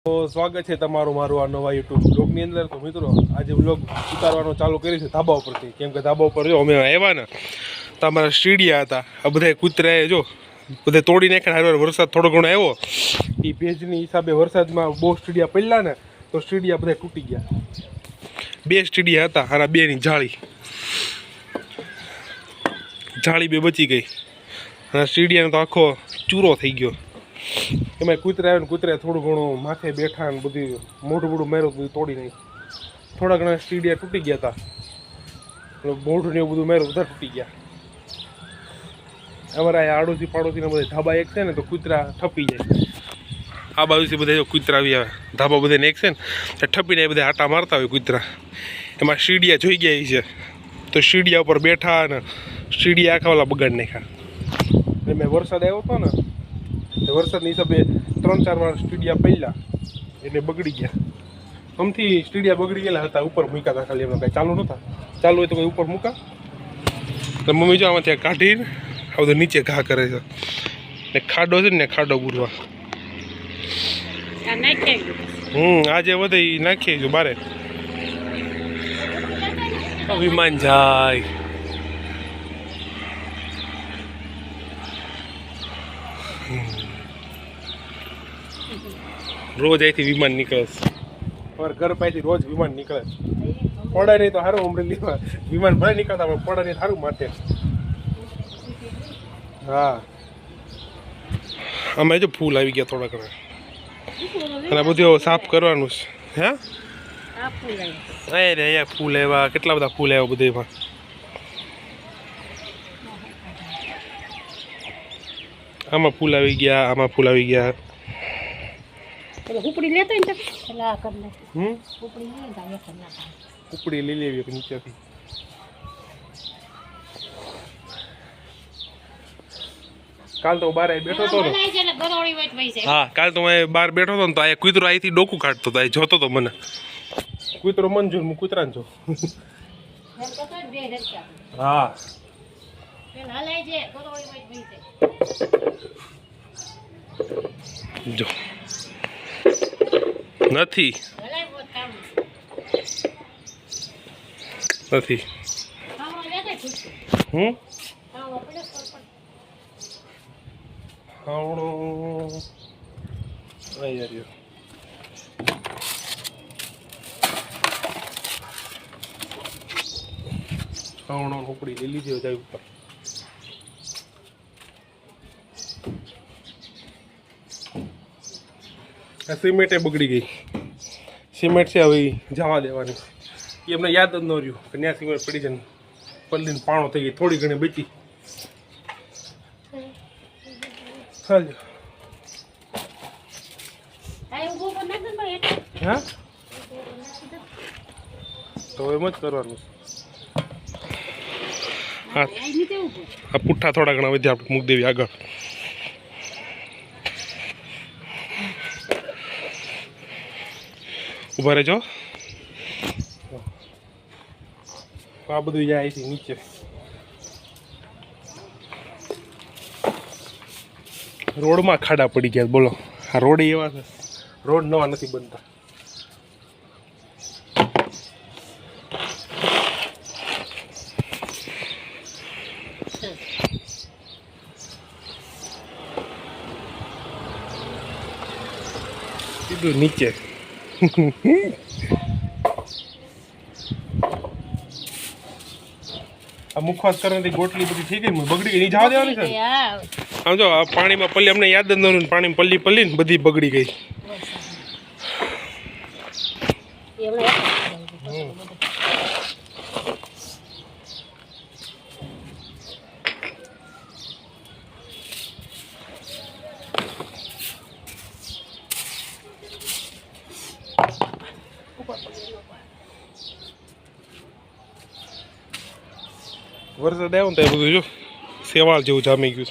તો સ્વાગત છે તમારું મારું આ નવા યુટ્યુબ બ્લોગની અંદર. તો મિત્રો આજે બ્લોગ ઉતારવાનો ચાલુ કરી છે ધાબા ઉપરથી, કેમ કે ધાબા ઉપર જો અમે આવ્યા ને તો અમારા સીડિયા હતા, આ બધા કૂતરાએ જો બધે તોડી નાખ્યા. વરસાદ થોડો ઘણો આવ્યો એ ભેજની હિસાબે વરસાદમાં બહુ સ્ટીડિયા પડ્યા ને તો સ્ટીડિયા બધા તૂટી ગયા. 2 સ્ટીડિયા હતા અને 2ની જાળી બે બચી ગઈ અને સ્ટીડિયાનો તો આખો ચૂરો થઈ ગયો. એમાં કૂતરા આવે ને કૂતરા થોડું ઘણું માથે બેઠા ને બધું મોઢું માર્યું બધું તોડી નાખ્યું. થોડા ઘણા સ્ટીડિયા તૂટી ગયા હતા, મોઢું ને એવું બધું માર્યું બધા તૂટી ગયા. અમારા આડોશી પાડોશીના બધા ધાબા એક છે ને તો કૂતરા ઠપી જાય. આ બાજુથી બધા કૂતરા આવી આવે, ધાબા બધાને એક છે ને ઠપીને એ બધા આટા મારતા હોય કૂતરા. એમાં સીડિયા જોઈ ગયા છે તો સીડિયા ઉપર બેઠા ને સીડિયા આખા વાળા બગાડ નાખ્યા. મેં વરસાદ આવ્યો હતો ને તો વરસાદની હિસાબે 3-4 વાર સ્ટીડિયા પડ્યા એટલે બગડી ગયા. આમથી સ્ટીડિયા બગડી ગયેલા હતા, ઉપર મૂક્યા હતા ખાલી, એમાં કાંઈ ચાલુ નહોતા. ચાલુ હોય તો કંઈ ઉપર મૂકા તો મમ્મી જો આમાં ત્યાં કાઢીને આ બધું નીચે ઘા કરે છે ને ખાડો છે ને ખાડો પૂરવા. આજે વધે નાખીએ જો બારે વિમાન જાય. રોજ અહીંથી વિમાન નીકળે છે, અમારા ઘર પાસેથી રોજ વિમાન નીકળે છે. પોડા નહીં તો સારું, અમરેલીમાં વિમાન ભલે નીકળતા પણ પોડા નહીં સારું માટે. હા આમાં જો ફૂલ આવી ગયા થોડા ઘણા અને બધું સાફ કરવાનું છે. હે અરે અહીંયા ફૂલ આવ્યા, કેટલા બધા ફૂલ આવ્યા બધે એમાં. આમાં ફૂલ આવી ગયા, આમાં ફૂલ આવી ગયા. ઉપડી લઈ લેવી નીચેથી. કાલ તો બહાર બેઠો હતો ને, હા કાલ તો બહાર બેઠો હતો ને તો આ કૂતરો અહીંથી ડોકું કાઢતો હતો, જોતો હતો મને. કૂતરો મન જો, હું કૂતરાને જો. હા જો નથી હાવડો હાવડો ઉપડી લઈ લીધી જાય ઉપર. આ સિમેન્ટે બગડી ગઈ. સિમેન્ટ છે હવે જવા દેવાની. એ એમને યાદ જ ન રહ્યું કે ત્યાં સિમેન્ટ પડી જાય, પલ્લીને પાણો થઈ ગઈ, થોડી ઘણી બચી. ચાલો હા તો એમ જ કરવાનું. હા આ પુઠ્ઠા થોડા ઘણા વધ્યા, આપણે મૂકી દેવી આગળ. ઉભા રહેજો. આ બધું જાય છે નીચે. રોડમાં ખાડા પડી ગયા, બોલો. આ રોડ એવા છે, રોડ નવા નથી બનતા. સીધું નીચે. આ મુખવાસ કરવાથી ગોટલી બધી થઈ ગઈ, બગડી ગઈ. જવા દેવાની છે. આમ જો આ પાણીમાં પલ્લી અમને યાદ જ ન રહ્યું, પાણીમાં પલ્લી ને બધી બગડી ગઈ. વરસાદ આવ્યો ને તો એ બધું જો સેવાળ જેવું જામી ગયું.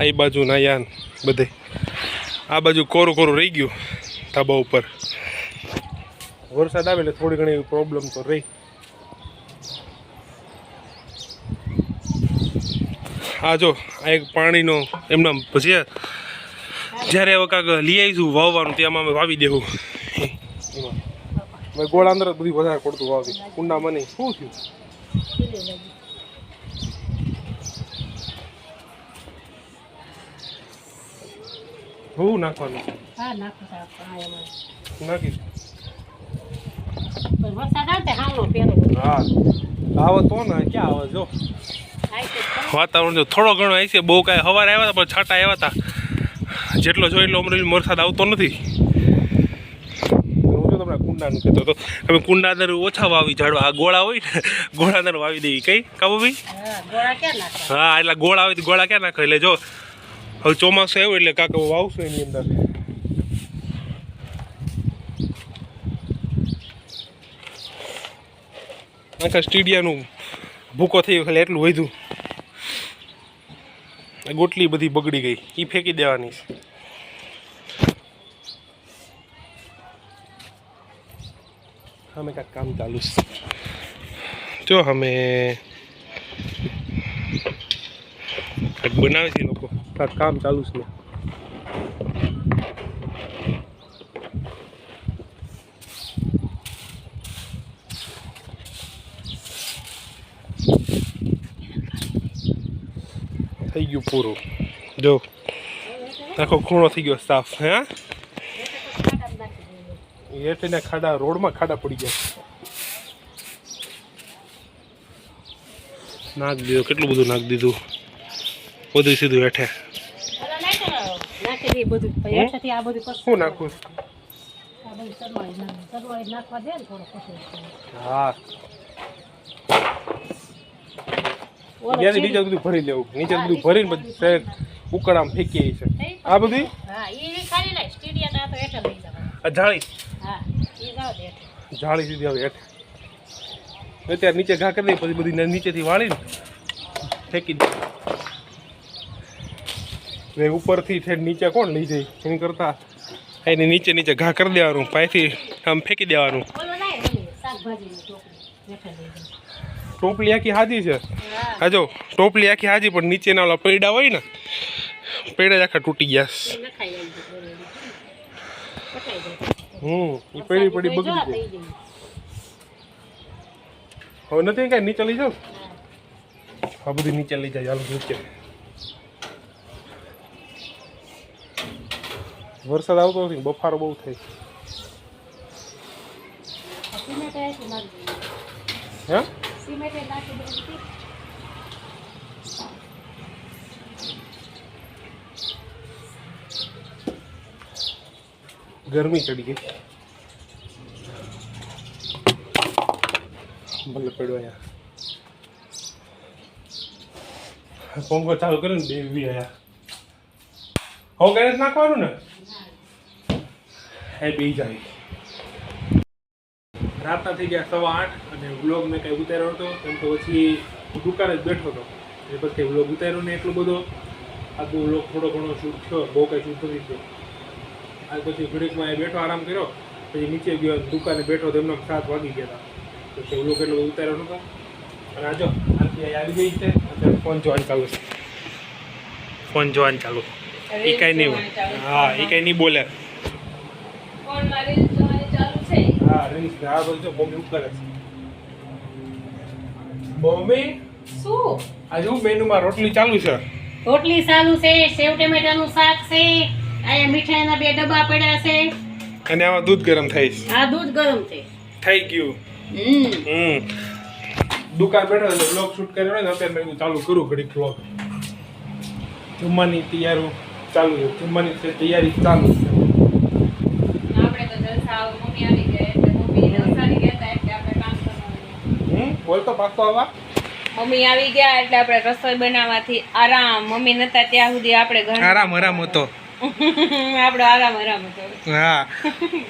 આ બાજુ ના યાન બધે આ બાજુ કોરું કોરું રહી ગયું ધાબા ઉપર. વરસાદ આવે એટલે થોડી ઘણી પ્રોબ્લેમ તો રહી. આ જો આ એક પાણીનો એમના પછી જ્યારે હવે કાંક લઈ આવીશું વાવવાનું, ત્યાં અમે વાવી દેવું. હવે ગોળ અંદર જ બધું વધારે પડતું વાવી કુંડામાં નહીં. શું થયું? હું નાખવાનું? નાખીશ. હા આવે તો ને ક્યાં આવે જો વાતાવરણ જો થોડો ઘણો આવી છે. બહુ કાંઈ સવારે આવ્યા હતા પણ છાંટા આવ્યા હતા. જેટલો જોઈએ એટલો અમરેલી વરસાદ આવતો નથી. હું જો તમને કુંડાનું કહેતો હતો અમે કુંડા અંદર ઓછા વાવી ઝાડવા. આ ગોળા હોય ને ગોળા અંદર વાવી દઈએ. કઈ કાબુ ભાઈ? હા એટલે ગોળ આવે તો ગોળા ક્યાં નાખે. એટલે જો હવે ચોમાસું આવ્યું એટલે કાંક વાવશું એની અંદર. આખા સ્ટીડિયાનું ભૂકો થઈ ગયો. ખાલી એટલું વધ્યું. ગોટલી બધી બગડી ગઈ. એ ફેંકી દેવાની છે. અમે કાંઈક કામ ચાલુ છે. જો અમે કાંઈક બનાવે છે લોકો. કાંઈક કામ ચાલુ છે. થઈ ગયું પૂરું. જો આખો ખૂણો થઈ ગયો સાફ. હે એટલે ખાડા રોડમાં ખાડા પડી ગયા. નાખ દીધું. કેટલું બધું નાખ દીધું. બધું સીધું હેઠે. શું નાખું? હા નીચે બધું ભરી લેવું. નીચે બધું ભરીને પછી ઉકળામ ફેંકી છે. આ બધું જાળી સીધી આવે હેઠે. અત્યારે નીચે ઘા કરી દઈ પછી બધી નીચેથી વાળીને ફેંકી દે. ઉપરથી ઠેઠ નીચે કોણ લઈ જાય એની કરતા એની નીચે નીચે ઘા કરી દેવાનું. પાયથી આમ ફેંકી દેવાનું. ટોપલી આખી હાજી છે. હા જો ટોપલી આખી હાજી પણ નીચેના ઓલા પૈડા હોય ને પૈડા જ આખા તૂટી ગયા. એ પડી પડી બગડી જાય. હવે નથી કઈ નીચે લઈ જાવ. આ બધું નીચે લઈ જાય. હાલ નીચે વરસાદ આવતો નથી. બફારો બહુ થાય. હે ગરમી ચડી ગઈ. ભલે પડ્યો અહીંયા પંખો ચાલુ કર્યો ને દેવી આયા. હવે ગેસ નાખવાનું ને એ બી જાય. રાતના થઈ ગયા 8:15 અને વ્લોગ મેં કંઈ ઉતાર્યો હતો. એમ તો પછી દુકાને જ બેઠો હતો. એ પછી કંઈ વ્લોગ ઉતાર્યો ને એટલો બધો. આખો વ્લોગ થોડો ઘણો શૂટ થયો. બહુ કંઈ શૂટ નથી થયો. આ પછી ઘડીકમાં એ બેઠો આરામ કર્યો. પછી નીચે ગયો દુકાને બેઠો તો એમને 7 વાગી ગયા હતા. તો વ્લોગ એટલો બધો ઉતાર્યો નહોતો. અને આ જો આવી ગઈ છે. અત્યારે ફોન જોવાનું ચાલુ છે. ફોન જોવાનું ચાલુ. એ કાંઈ નહીં. હા એ કાંઈ નહીં બોલે. હા રીલ્સ આ બધું મમ્મી ઉપર છે. મમ્મી શું આજે હું મેનુમાં રોટલી ચાલુ છે. રોટલી ચાલુ છે. સેવ ટમેટાનું શાક છે. આયા મીઠાઈના 2 ડબ્બા પડ્યા છે. અને આમાં દૂધ ગરમ થાય છે. આ દૂધ ગરમ છે. થઈ ગયું. દુકાન બેઠો એટલે બ્લોગ શૂટ કર્યો ને અત્યારે મેં ચાલુ કરું ઘડીક બ્લોગ. જમવાની તૈયારી ચાલુ છે. જમવાની તૈયારી ચાલુ છે. આપણે તો જલસા મમ્મી આવી ગયા એટલે મમ્મી નવસારી ગયા હતા એટલે આપણે કામ કરવાનું. બોલ તો પાછો આવા. મમ્મી આવી ગયા એટલે આપણે રસોઈ બનાવવાથી આરામ. મમ્મી નતા ત્યાં સુધી આપણે ઘર આરામ હતો. આપણો આરામ હતો. હા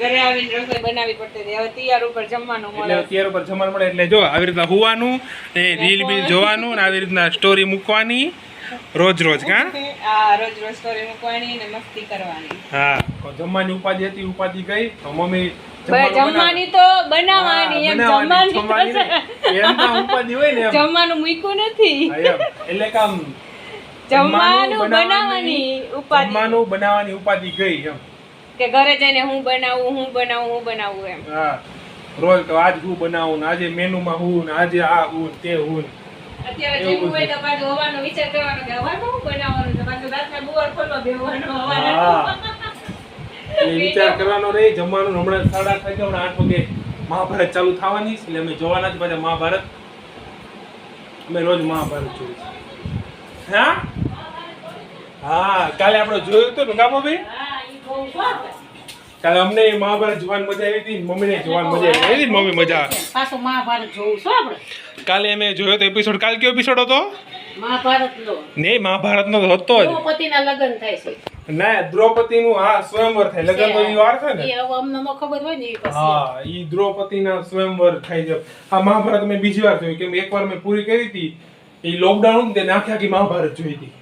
ઘરે આવીને રસોઈ બનાવી પડતી હતી. હવે તૈયાર ઉપર જમવાનું મળે. એટલે તૈયાર ઉપર જમવાનું મળે એટલે જો આવી રીતના હુવાનું ને રીલ બીલ જોવાનું ને આવી રીતના સ્ટોરી મૂકવાની રોજ કા રોજ સ્ટોરી મૂકવાની ને મસ્તી કરવાની. હા જમવાની ઉપાધિ હતી. ઉપાધિ ગઈ મમ્મી જમવાની તો બનાવવાની. એમ જમવાની ઉપાધિ હોય ને જમવાનું મૂક્યું નથી. એટલે કામ જમવાનું બનાવવાની ઉપાધિ ગઈ એમ કે ઘરે જઈને હું બનાવું એમ. હા રોજ કે આજ હું બનાવું ને આજે મેનુમાં હું ને આજે આ હું ને તે હું ને. અત્યારે એવું જેવું હોય બધું. તો પાછું હવાનો વિચાર કરવાનો કે હવાનું શું બનાવવાનું છે પાછું રાતના બુવાર ખોલવા બેહવાનો હવારે. હા. એટલે વિચાર કરવાનો રહી જમવાનું હમણાં 8:30 થઈ ગયા 8 વાગે મહાભારત ચાલુ થવાની છે એટલે અમે જોવાના જ પાછા મહાભારત અમે રોજ મહાભારત જોઈએ છીએ. હા કાલે આપણે જોયું હતું ને કામોભાઈ હા ઈ બહુ સ્વાદ. કાલે અમને મહાભારત જોવાની મજા આવી હતી મમ્મીને જોવાની મજા આવી હતી મમ્મી મજા પાછું મહાભારત જોવું છું આપણે કાલે અમે જોયો તો એપિસોડ કાલ કયો એપિસોડ હતો મહાભારતનો નહીં મહાભારતનો તો હતો જ દ્રૌપદીના લગ્ન થાય છે ના દ્રૌપદીનું હા સ્વયંવર થાય લગ્નનો ઈ વાર છે ને એ હવે અમને ન ખબર હોય ને એ પછી હા ઈ દ્રૌપદીના સ્વયંવર થાય છે આ મહાભારત મેં બીજી વાર જોઈ કેમ એકવાર મેં પૂરી કરી હતી એ લોકડાઉન તે આખી મહાભારત જોઈ હતી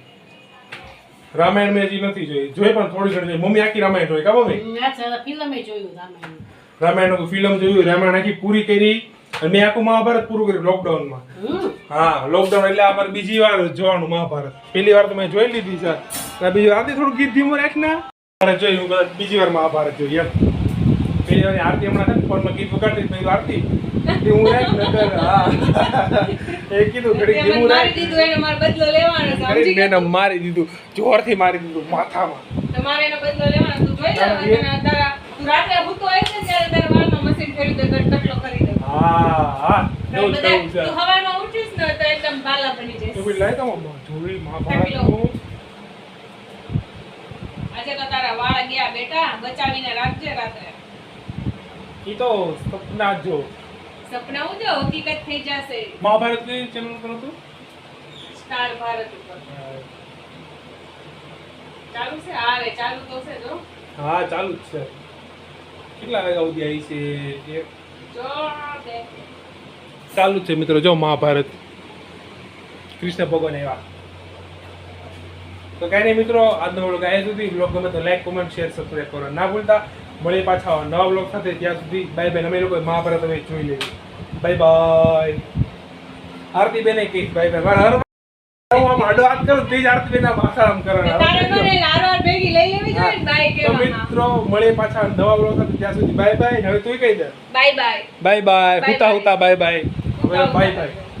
રામાયણ મેં હજી નથી જોઈ પણ થોડી ઘણી જોઈ મમ્મી આખી રામાયણ જોઈ કા મમ્મી અચ્છા ફિલ્મે જોયું રામાયણ રામાયણનું ફિલ્મ જોયું રામાયણ આખી પૂરી કરી અને મેં આખું મહાભારત પૂરું કર્યું લોકડાઉનમાં હા લોકડાઉન એટલે અમારે બીજી વાર જોવાનું મહાભારત પહેલી વાર તો મેં જોઈ લીધી છે અને બીજી વાર આરતી થોડું ગીત ધીમું રાખ ના મારે જોઈ હું કદાચ બીજી વાર મહાભારત જોઈ એમ પહેલી વાર આરતી હમણાં છે ને ફોનમાં ગીત વગાડતી મેં કીધું આરતી ધીમું રાખ નકર હા એ કીધું ઘડીક તે મને ધીમું રાખ મારી દીધું એને મારો બદલો લેવાનો છે સમજી ઘડીક મેં ગયો? એને મારી દીધું જોરથી મારી દીધું માથામાં તમારે એનો બદલો લેવાનો તું જોઈ લે અને તારા તું રાત્રે ભૂતો હોય છે ત્યારે તારા વાળમાં મશીન ફેરી દે ટકલો કરી દે હા હા એવું જ બધા કરવું છે તું હવામાં ઉઠીશ ને તો એકદમ બાલા બની જઈશ. તો ભાઈ લાય તો જોઈ મહાભારતનું આજે તો તારા વાળ ગયા બેટા બચાવીને રાખજે રાત્રે ઈ તો સપના જો સપના ઉજો હકીકત થઈ જશે મહાભારત ની ચેનલ પર હતું સ્ટાર ભારત ઉપર ચાલુ છે હા રે ચાલુ તો છે જો હા ચાલુ જ છે કેટલા વાગ્યા સુધી આવી છે જો દે ચાલુ જ છે મિત્રો જો મહાભારત કૃષ્ણ ભગવાન આવ્યા તો કાંઈ નહીં મિત્રો આજનો વ્લોગ આવ્યા સુધી વ્લોગ ગમે તો લાઈક કોમેન્ટ શેર સબસ્ક્રાઈબ કરો ના ભૂલતા મળીએ પાછા નવા વ્લોગ સાથે ત્યાં સુધી બાય બાય અમે લોકો મહાભારત હવે જોઈ લઈએ બાય બાય આરતી બેને કહીશ બાય બાય મારા હર હું આમ આડો હાથ કરું તે જ આરતી બેન આમ આશા આમ તારે કરવાના મને હારવાર ભેગી લઈ લેવી જોઈએ ને બાય તો કહેવામાં મિત્રો મળીએ પાછા નવા વ્લોગ સાથે ત્યાં સુધી બાય બાય હવે તું કહી દે bye bye bye bye Bye હુતા bye. હુતા બાય બાય હવે હુતા બાય હુતા. બાય